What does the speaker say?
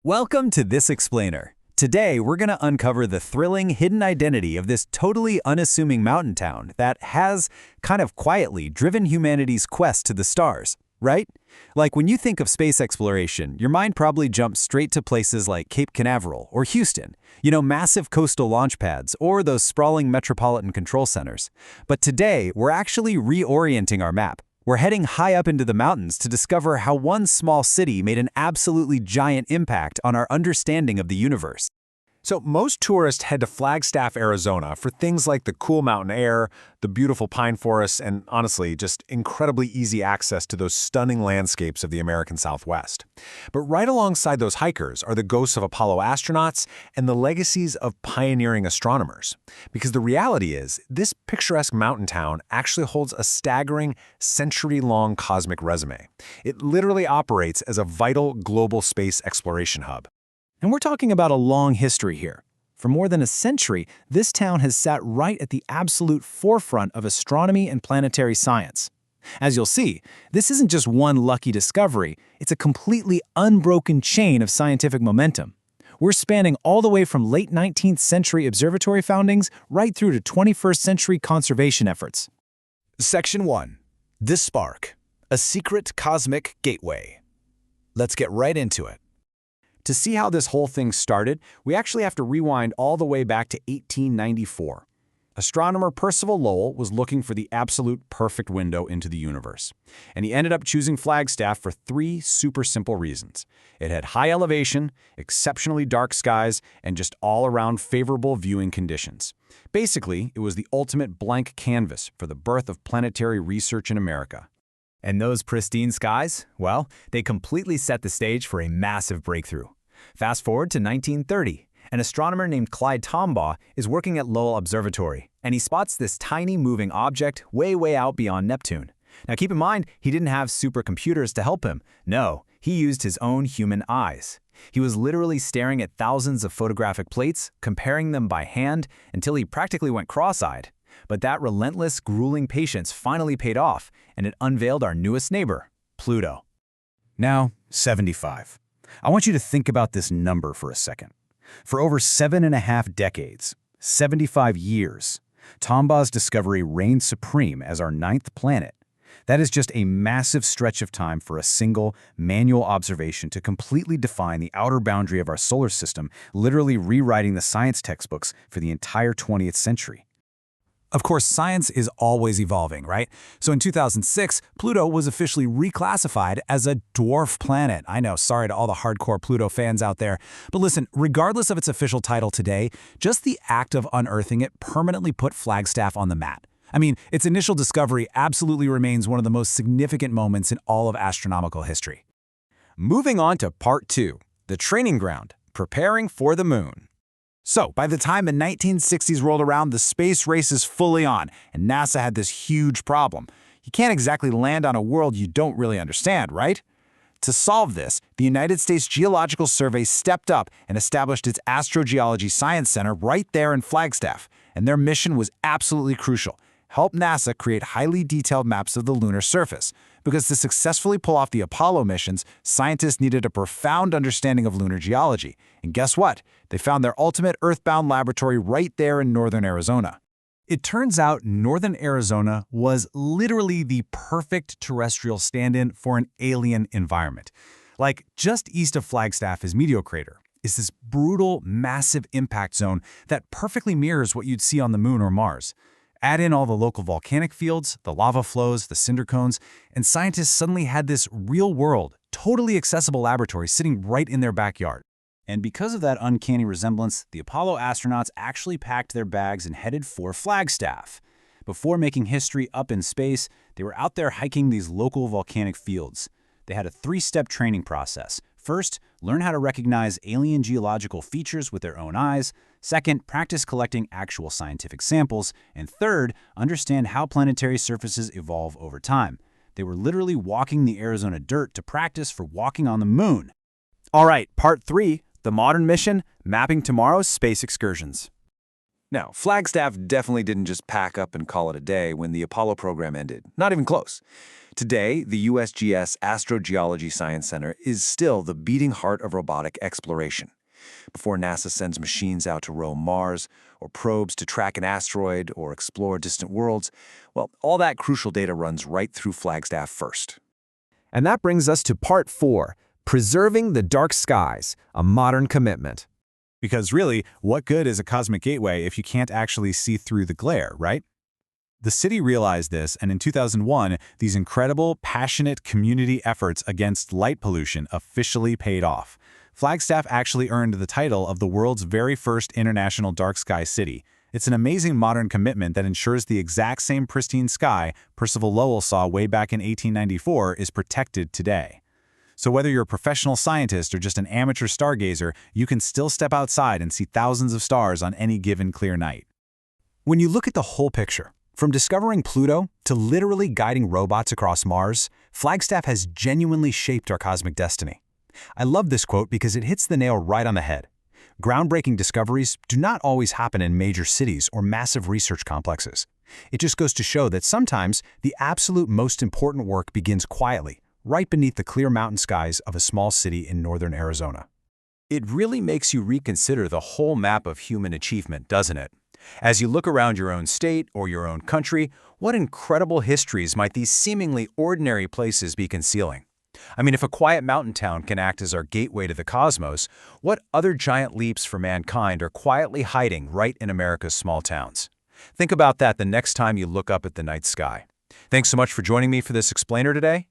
Welcome to This Explainer. Today, we're going to uncover the thrilling hidden identity of this totally unassuming mountain town that has, kind of quietly, driven humanity's quest to the stars, right? Like when you think of space exploration, your mind probably jumps straight to places like Cape Canaveral or Houston, massive coastal launch pads or those sprawling metropolitan control centers. But today, we're actually reorienting our map. We're heading high up into the mountains to discover how one small city made an absolutely giant impact on our understanding of the universe. So most tourists head to Flagstaff, Arizona for things like the cool mountain air, the beautiful pine forests, and honestly, just incredibly easy access to those stunning landscapes of the American Southwest. But right alongside those hikers are the ghosts of Apollo astronauts and the legacies of pioneering astronomers. Because the reality is, this picturesque mountain town actually holds a staggering, century-long cosmic resume. It literally operates as a vital global space exploration hub. And we're talking about a long history here. For more than a century, this town has sat right at the absolute forefront of astronomy and planetary science. As you'll see, this isn't just one lucky discovery, it's a completely unbroken chain of scientific momentum. We're spanning all the way from late 19th century observatory foundings right through to 21st century conservation efforts. Section 1. The Spark, a secret cosmic gateway. Let's get right into it. To see how this whole thing started, we actually have to rewind all the way back to 1894. Astronomer Percival Lowell was looking for the absolute perfect window into the universe. And he ended up choosing Flagstaff for three super simple reasons. It had high elevation, exceptionally dark skies, and just all-around favorable viewing conditions. Basically, it was the ultimate blank canvas for the birth of planetary research in America. And those pristine skies, well, they completely set the stage for a massive breakthrough. Fast forward to 1930, an astronomer named Clyde Tombaugh is working at Lowell Observatory, and he spots this tiny moving object way out beyond Neptune. Now keep in mind, he didn't have supercomputers to help him. No, he used his own human eyes. He was literally staring at thousands of photographic plates, comparing them by hand, until he practically went cross-eyed. But that relentless, grueling patience finally paid off, and it unveiled our newest neighbor, Pluto. Now, 75. I want you to think about this number for a second. For over 7.5 decades, 75 years, Tombaugh's discovery reigned supreme as our ninth planet. That is just a massive stretch of time for a single, manual observation to completely define the outer boundary of our solar system, literally rewriting the science textbooks for the entire 20th century. Of course, science is always evolving, right? So in 2006, Pluto was officially reclassified as a dwarf planet. I know, sorry to all the hardcore Pluto fans out there. But listen, regardless of its official title today, just the act of unearthing it permanently put Flagstaff on the map. I mean, its initial discovery absolutely remains one of the most significant moments in all of astronomical history. Moving on to Part 2, the training ground, preparing for the moon. So, by the time the 1960s rolled around, the space race is fully on, and NASA had this huge problem. You can't exactly land on a world you don't really understand, right? To solve this, the United States Geological Survey stepped up and established its Astrogeology Science Center right there in Flagstaff, and their mission was absolutely crucial: help NASA create highly detailed maps of the lunar surface. Because to successfully pull off the Apollo missions, scientists needed a profound understanding of lunar geology. And guess what? They found their ultimate Earthbound laboratory right there in northern Arizona. It turns out northern Arizona was literally the perfect terrestrial stand-in for an alien environment. Like, just east of Flagstaff is Meteor Crater. It's this brutal, massive impact zone that perfectly mirrors what you'd see on the moon or Mars. Add in all the local volcanic fields, the lava flows, the cinder cones, and scientists suddenly had this real-world, totally accessible laboratory sitting right in their backyard. And because of that uncanny resemblance, the Apollo astronauts actually packed their bags and headed for Flagstaff. Before making history up in space, they were out there hiking these local volcanic fields. They had a three-step training process. First, learn how to recognize alien geological features with their own eyes. Second, practice collecting actual scientific samples. And third, understand how planetary surfaces evolve over time. They were literally walking the Arizona dirt to practice for walking on the moon. All right, Part 3, the modern mission, mapping tomorrow's space excursions. Now, Flagstaff definitely didn't just pack up and call it a day when the Apollo program ended. Not even close. Today, the USGS Astrogeology Science Center is still the beating heart of robotic exploration. Before NASA sends machines out to roam Mars, or probes to track an asteroid or explore distant worlds, well, all that crucial data runs right through Flagstaff first. And that brings us to Part 4, Preserving the Dark Skies, a Modern Commitment. Because really, what good is a cosmic gateway if you can't actually see through the glare, right? The city realized this, and in 2001, these incredible, passionate community efforts against light pollution officially paid off. Flagstaff actually earned the title of the world's very first international dark sky city. It's an amazing modern commitment that ensures the exact same pristine sky Percival Lowell saw way back in 1894 is protected today. So whether you're a professional scientist or just an amateur stargazer, you can still step outside and see thousands of stars on any given clear night. When you look at the whole picture, from discovering Pluto to literally guiding robots across Mars, Flagstaff has genuinely shaped our cosmic destiny. I love this quote because it hits the nail right on the head. Groundbreaking discoveries do not always happen in major cities or massive research complexes. It just goes to show that sometimes the absolute most important work begins quietly, right beneath the clear mountain skies of a small city in northern Arizona. It really makes you reconsider the whole map of human achievement, doesn't it? As you look around your own state or your own country, what incredible histories might these seemingly ordinary places be concealing? I mean, if a quiet mountain town can act as our gateway to the cosmos, what other giant leaps for mankind are quietly hiding right in America's small towns? Think about that the next time you look up at the night sky. Thanks so much for joining me for this explainer today.